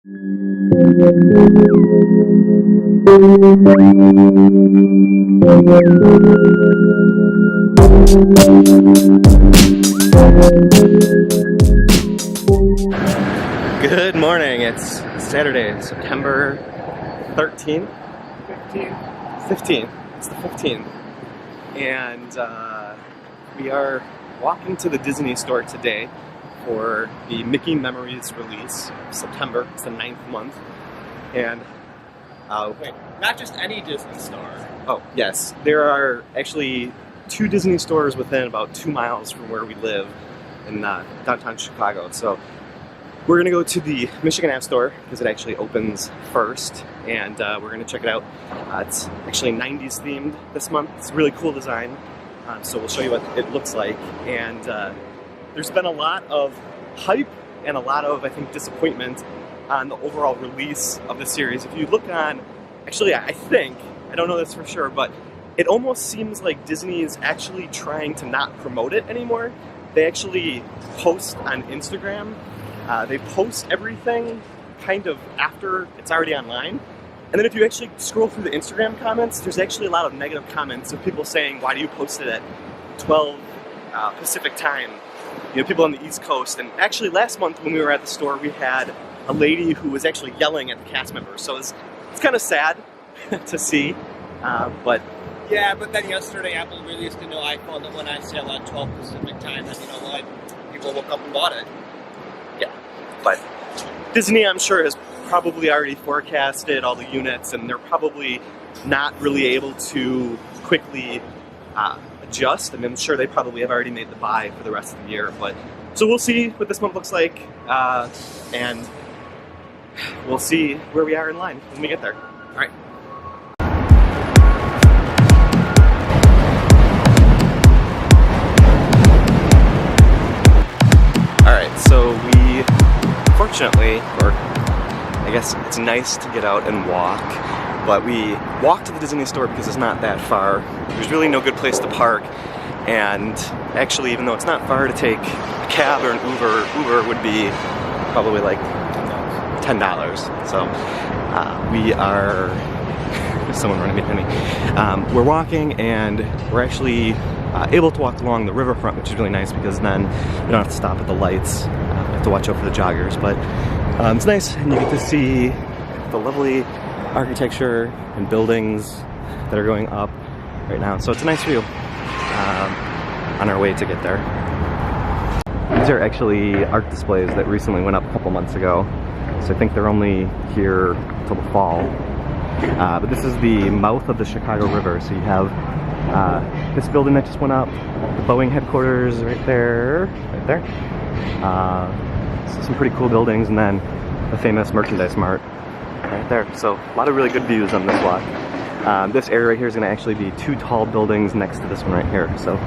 Good morning. It's Saturday, September 13th? 15th. It's the 15th. And we are walking to the Disney store today for the Mickey Memories release. September, it's the 9th month. And wait, not just any Disney store. Oh, yes. There are actually 2 Disney stores within about 2 miles from where we live in downtown Chicago. So we're gonna go to the Michigan Ave store because it actually opens first, and we're gonna check it out. It's actually 90s themed this month. It's a really cool design, so we'll show you what it looks like. And there's been a lot of hype and a lot of, I think, disappointment on the overall release of the series. If you look on, actually, I don't know this for sure, but it almost seems like Disney is actually trying to not promote it anymore. They actually post on Instagram. They post everything kind of after it's already online. And then if you actually scroll through the Instagram comments, there's actually a lot of negative comments of people saying, why do you post it at 12 Pacific time? You know, people on the East Coast. And actually last month when we were at the store, we had a lady who was actually yelling at the cast members. So it's kind of sad to see, but... Yeah, but then yesterday Apple released a new iPhone that went on sale at 12 Pacific time, and you know what? People woke up and bought it. Yeah, but Disney, I'm sure, has probably already forecasted all the units, and they're probably not really able to quickly adjust. I mean, I'm sure they probably have already made the buy for the rest of the year. But so we'll see what this month looks like, and we'll see where we are in line when we get there. All right. So we, fortunately, or I guess it's nice to get out and walk, but we walked to the Disney store because it's not that far. There's really no good place to park, and actually, even though it's not far, to take a cab or an Uber would be probably like $10. So we are, someone running behind me. We're walking, and we're actually able to walk along the riverfront, which is really nice because then you don't have to stop at the lights. You have to watch out for the joggers, but it's nice, and you get to see the lovely architecture and buildings that are going up right now. So it's a nice view on our way to get there. These are actually art displays that recently went up a couple months ago, so I think they're only here till the fall. But this is the mouth of the Chicago River, so you have this building that just went up, the Boeing headquarters right there, so some pretty cool buildings, and then the famous merchandise mart right there. So a lot of really good views on this walk. This area right here is going to actually be 2 tall buildings next to this one right here. So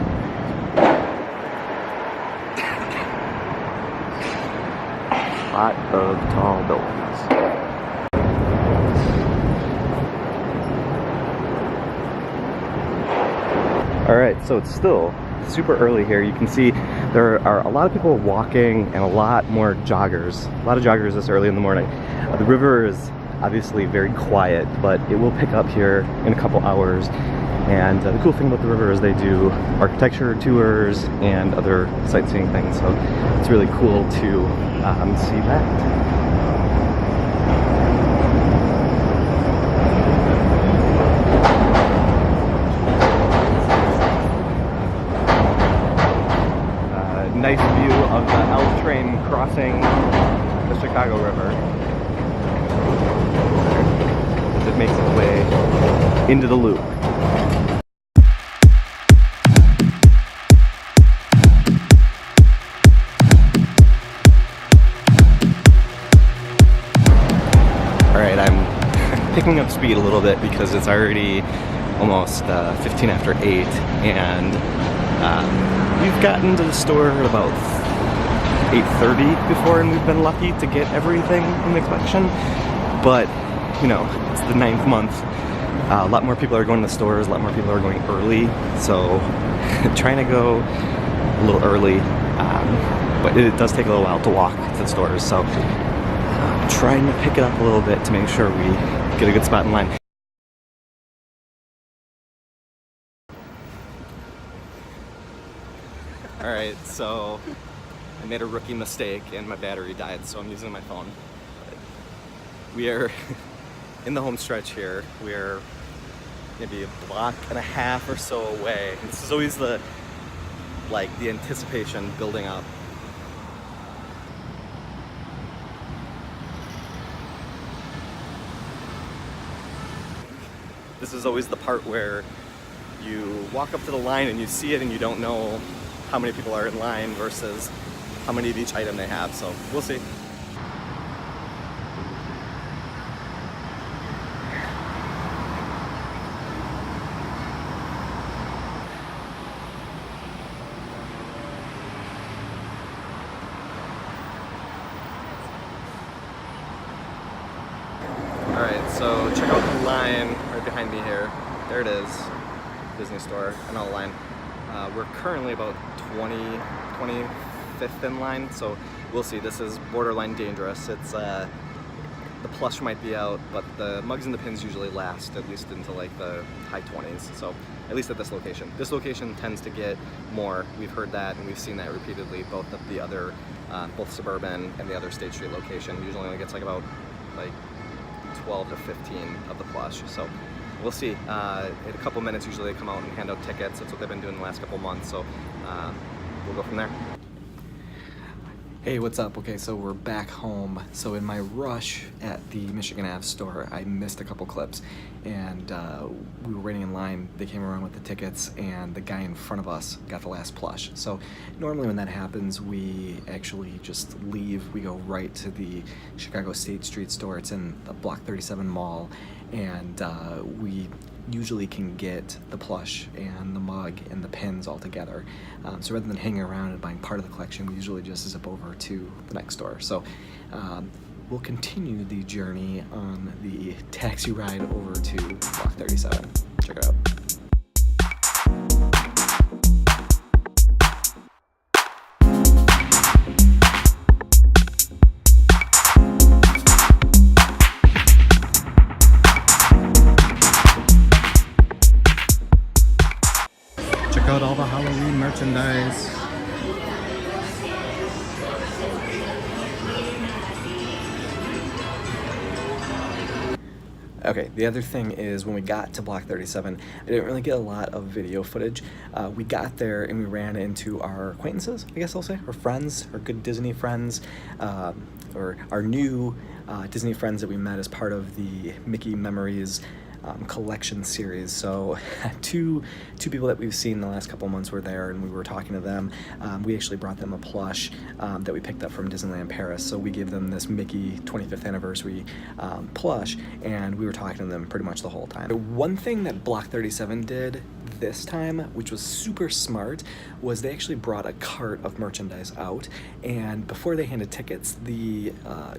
a lot of tall buildings. Alright, so it's still super early here. You can see there are a lot of people walking and a lot more joggers. A lot of joggers this early in the morning. The river is obviously very quiet, but it will pick up here in a couple hours. And the cool thing about the river is they do architecture tours and other sightseeing things. So it's really cool to see that. Nice view of the L train crossing the Chicago River as it makes its way into the loop. Alright, I'm picking up speed a little bit because it's already almost 15 after 8, and we've gotten to the store at about 8:30 before, and we've been lucky to get everything in the collection. But, you know, it's the 9th month. A lot more people are going to the stores, a lot more people are going early, so trying to go a little early, but it does take a little while to walk to the stores, so trying to pick it up a little bit to make sure we get a good spot in line. Alright, so I made a rookie mistake and my battery died, so I'm using my phone. We are in the home stretch here. We're maybe a block and a half or so away. And this is always the anticipation building up. This is always the part where you walk up to the line and you see it and you don't know how many people are in line versus how many of each item they have, so we'll see. Alright, so check out the line right behind me here. There it is, Disney store, another line. We're currently about 25th in line, so we'll see. This is borderline dangerous. It's the plush might be out, but the mugs and the pins usually last at least into like the high 20s. So at least at this location. This location tends to get more. We've heard that and we've seen that repeatedly. Both of the other, both Suburban and the other State Street location usually only gets like about 12 to 15 of the plush. So we'll see. In a couple minutes, usually they come out and hand out tickets. That's what they've been doing the last couple months, so we'll go from there. Hey, what's up? Okay, so we're back home. So in my rush at the Michigan Ave store, I missed a couple clips, and we were waiting in line. They came around with the tickets, and the guy in front of us got the last plush. So normally when that happens, we actually just leave. We go right to the Chicago State Street store. It's in the Block 37 mall, and we usually can get the plush and the mug and the pins all together. So rather than hanging around and buying part of the collection, we usually just zip over to the next store. So we'll continue the journey on the taxi ride over to Block 37. Check it out. Check out all the Halloween merchandise. Okay, the other thing is when we got to Block 37, I didn't really get a lot of video footage. We got there and we ran into our acquaintances, I guess I'll say, our friends, our good Disney friends, or our new Disney friends that we met as part of the Mickey Memories collection series. So two people that we've seen the last couple months were there, and we were talking to them. We actually brought them a plush that we picked up from Disneyland Paris, so we gave them this Mickey 25th anniversary plush, and we were talking to them pretty much the whole time. The one thing that Block 37 did this time, which was super smart, was they actually brought a cart of merchandise out, and before they handed tickets, the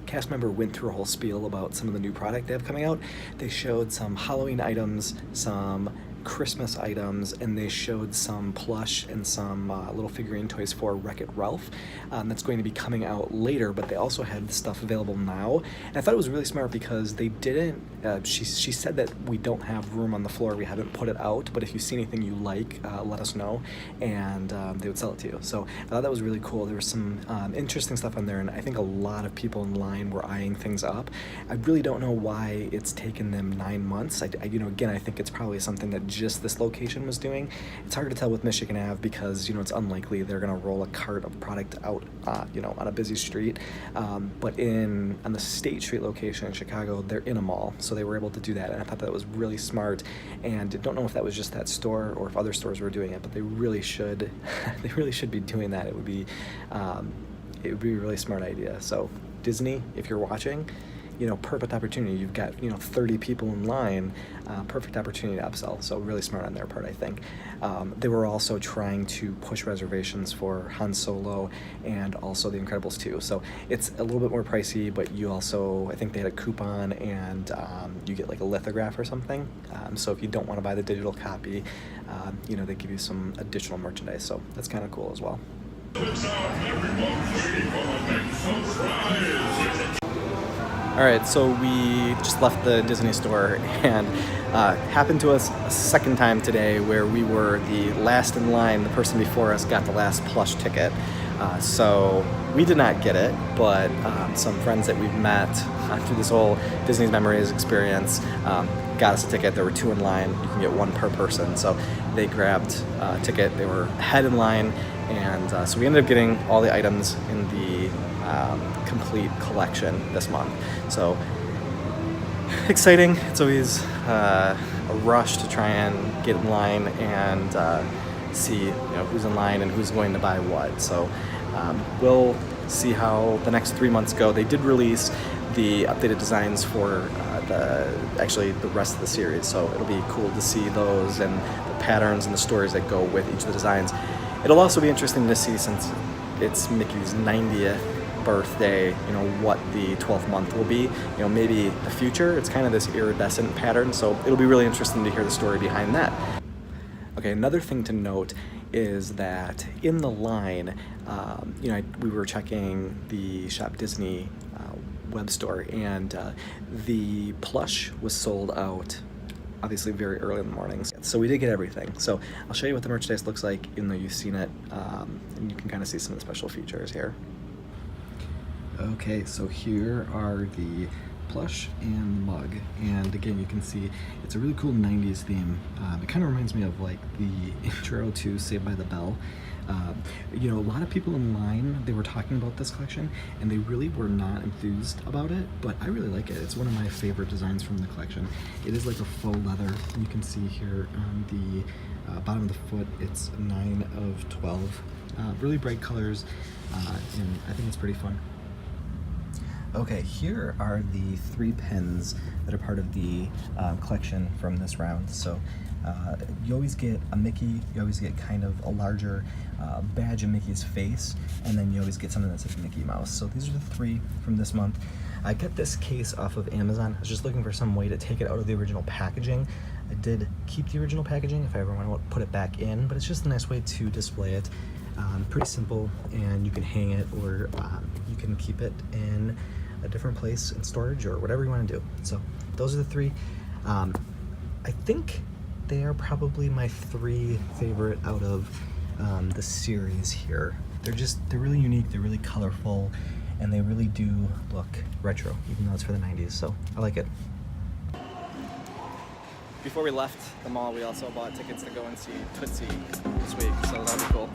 cast member went through a whole spiel about some of the new product they have coming out. They showed some Halloween items, some Christmas items, and they showed some plush and some little figurine toys for Wreck-It Ralph that's going to be coming out later, but they also had stuff available now. And I thought it was really smart because they didn't, she said that we don't have room on the floor, we haven't put it out, but if you see anything you like, let us know, and they would sell it to you. So I thought that was really cool. There was some interesting stuff on there, and I think a lot of people in line were eyeing things up. I really don't know why it's taken them 9 months. Again, I think it's probably something that just this location was doing. It's hard to tell with Michigan Ave because, it's unlikely they're going to roll a cart of product out, on a busy street. But on the State Street location in Chicago, they're in a mall, so they were able to do that, and I thought that was really smart. And I don't know if that was just that store or if other stores were doing it, but they really should. They really should be doing that. It would be a really smart idea. So Disney, if you're watching, perfect opportunity. You've got, 30 people in line, perfect opportunity to upsell. So really smart on their part, I think. They were also trying to push reservations for Han Solo and also The Incredibles 2. So it's a little bit more pricey, but you also, I think they had a coupon and you get like a lithograph or something. So if you don't want to buy the digital copy, they give you some additional merchandise. So that's kind of cool as well. Alright, so we just left the Disney store and happened to us a second time today where we were the last in line. The person before us got the last Plush ticket. So we did not get it, but some friends that we've met through this whole Disney's Memories experience got us a ticket. There were 2 in line. You can get 1 per person. So they grabbed a ticket. They were ahead in line, and so we ended up getting all the items in the complete collection this month. So exciting. It's always a rush to try and get in line and see who's in line and who's going to buy what. So we'll see how the next 3 months go. They did release the updated designs for the rest of the series, so it'll be cool to see those and the patterns and the stories that go with each of the designs. It'll also be interesting to see, since it's Mickey's 90th birthday, what the 12th month will be. Maybe the future. It's kind of this iridescent pattern, so it'll be really interesting to hear the story behind that. Okay, another thing to note is that in the line, we were checking the Shop Disney web store, and the Plush was sold out obviously very early in the mornings. So we did get everything. So I'll show you what the merchandise looks like, even though you've seen it, and you can kind of see some of the special features here. Okay, so here are the Plush and mug, and again you can see it's a really cool 90s theme. It kind of reminds me of like the intro to Saved by the Bell. A lot of people in line, they were talking about this collection and they really were not enthused about it, but I really like it. It's one of my favorite designs from the collection. It is like a faux leather. You can see here on the bottom of the foot, it's 9 of 12. Really bright colors, and I think it's pretty fun. Okay, here are the 3 pins that are part of the collection from this round. So you always get a Mickey, you always get kind of a larger badge of Mickey's face, and then you always get something that says Mickey Mouse. So these are the 3 from this month. I got this case off of Amazon. I was just looking for some way to take it out of the original packaging. I did keep the original packaging if I ever want to put it back in, but it's just a nice way to display it. Pretty simple, and you can hang it, or you can keep it in a different place in storage or whatever you want to do. So those are the 3. I think they are probably my 3 favorite out of the series here. They're really unique, they're really colorful, and they really do look retro, even though it's for the 90s, so I like it. Before we left the mall, we also bought tickets to go and see Tootsie this week, so that'll be cool.